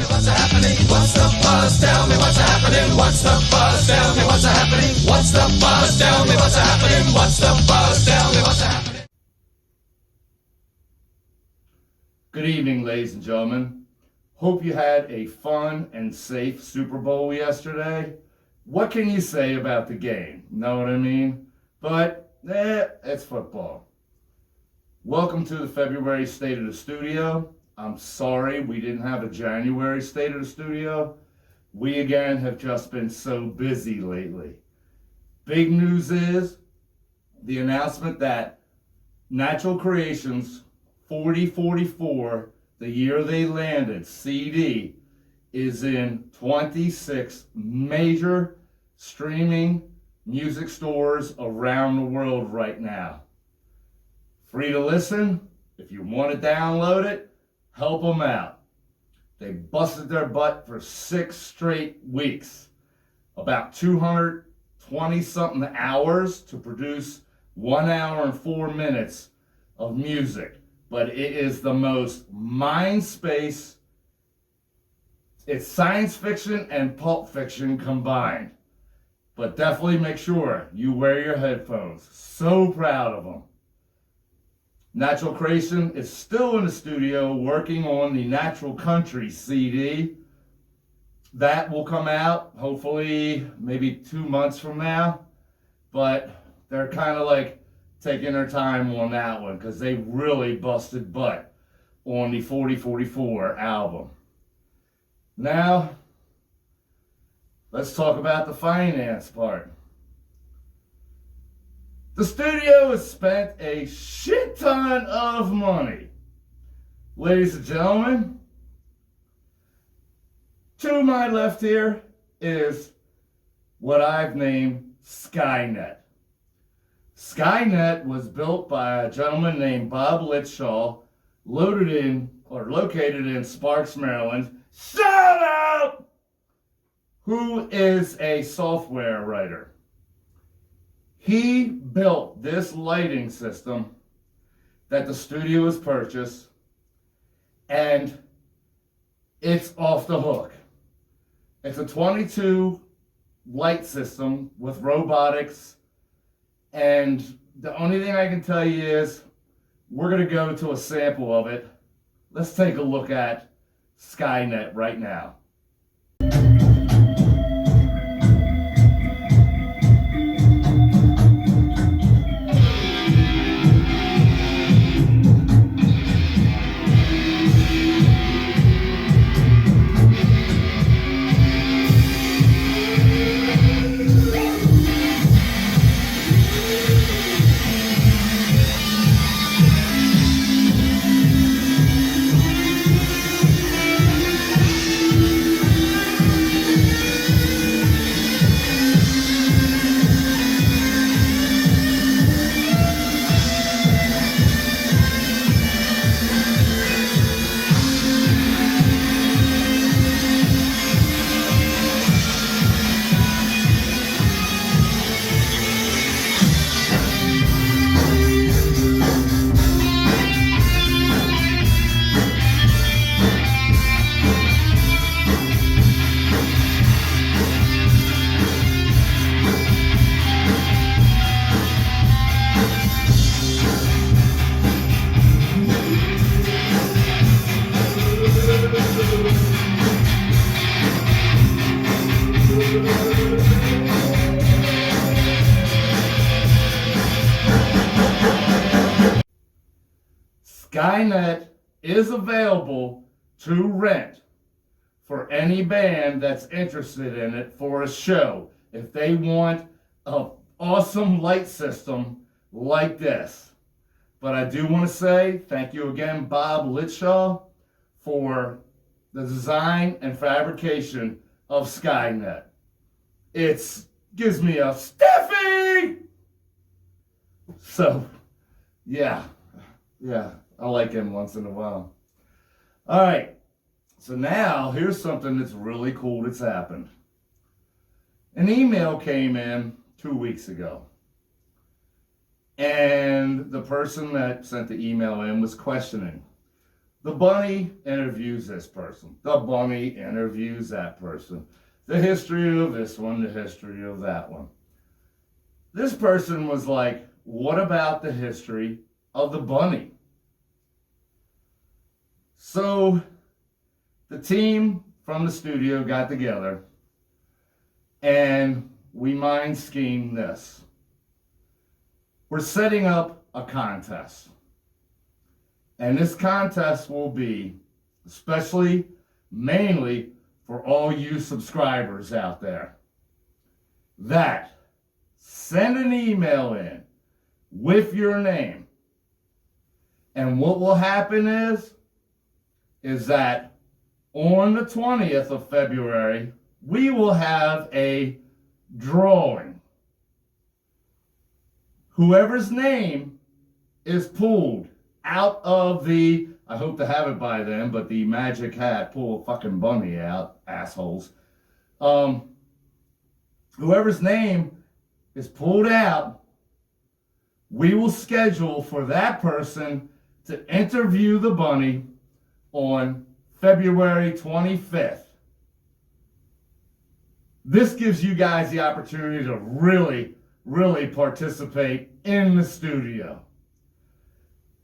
What's happening? What's the buzz? Tell me what's happening. What's the buzz? Tell me what's happening. What's the buzz? Tell me what's happening. What's the buzz? Tell me what's happening. Good evening, ladies and gentlemen. Hope you had a fun and safe Super Bowl yesterday. What can you say about the game? Know what I mean? But, it's football. Welcome to the February State of the Studio. I'm sorry we didn't have a January State of the Studio. We again have just been so busy lately. Big news is the announcement that Natural Creations 4044, the year they landed, CD, is in 26 major streaming music stores around the world right now. Free to listen. If you want to download it, help them out. They busted their butt for 6 straight weeks. About 220 something hours to produce 1 hour and 4 minutes of music. But it is the most mind space. It's science fiction and pulp fiction combined. But definitely make sure you wear your headphones. So proud of them. Natural Creation is still in the studio working on the Natural Country CD. That will come out hopefully maybe 2 months from now. But they're kind of like taking their time on that one because they really busted butt on the 4044 album. Now, let's talk about the finance part. The studio has spent a shit ton of money. Ladies and gentlemen, to my left here is what I've named Skynet. Skynet was built by a gentleman named Bob Litshaw, located in Sparks, Maryland. Shout out! Who is a software writer. He built this lighting system that the studio has purchased, and it's off the hook. It's a 22 light system with robotics, and the only thing I can tell you is we're going to go to a sample of it. Let's take a look at Skynet right now. Skynet is available to rent for any band that's interested in it for a show. If they want an awesome light system like this. But I do want to say thank you again, Bob Litshaw, for the design and fabrication of Skynet. It gives me a Steffi! So, yeah, I like him once in a while. All right, so now here's something that's really cool that's happened. An email came in 2 weeks ago. And the person that sent the email in was questioning, The bunny interviews this person. The bunny interviews that person. The history of this one, the history of that one. This person was like, what about the history of the bunny? So the team from the studio got together and we mind schemed this. We're setting up a contest. And this contest will be mainly for all you subscribers out there, that send an email in with your name. And what will happen is that on the 20th of February, we will have a drawing. Whoever's name is pulled out of the, I hope to have it by then, but the magic hat, pull a fucking bunny out, assholes. Whoever's name is pulled out, we will schedule for that person to interview the bunny on February 25th. This gives you guys the opportunity to really participate in the studio.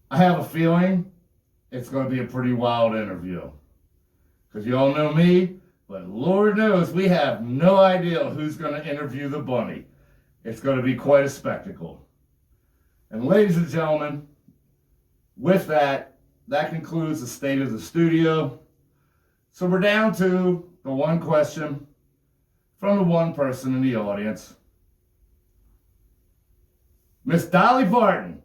I have a feeling it's going to be a pretty wild interview. Because you all know me, but Lord knows we have no idea who's going to interview the bunny. It's going to be quite a spectacle. And ladies and gentlemen, with that concludes the state of the studio. So we're down to the one question from the one person in the audience. Miss Dolly Parton.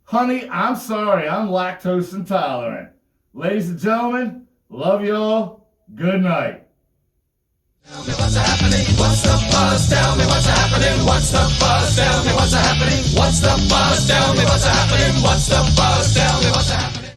Honey, I'm sorry, I'm lactose intolerant. Ladies and gentlemen, love y'all. Good night. Tell me what's happening, what's the buzz? Tell me what's happening, what's the buzz? Tell me what's happening, what's the buzz? Tell me what's happening, what's the buzz?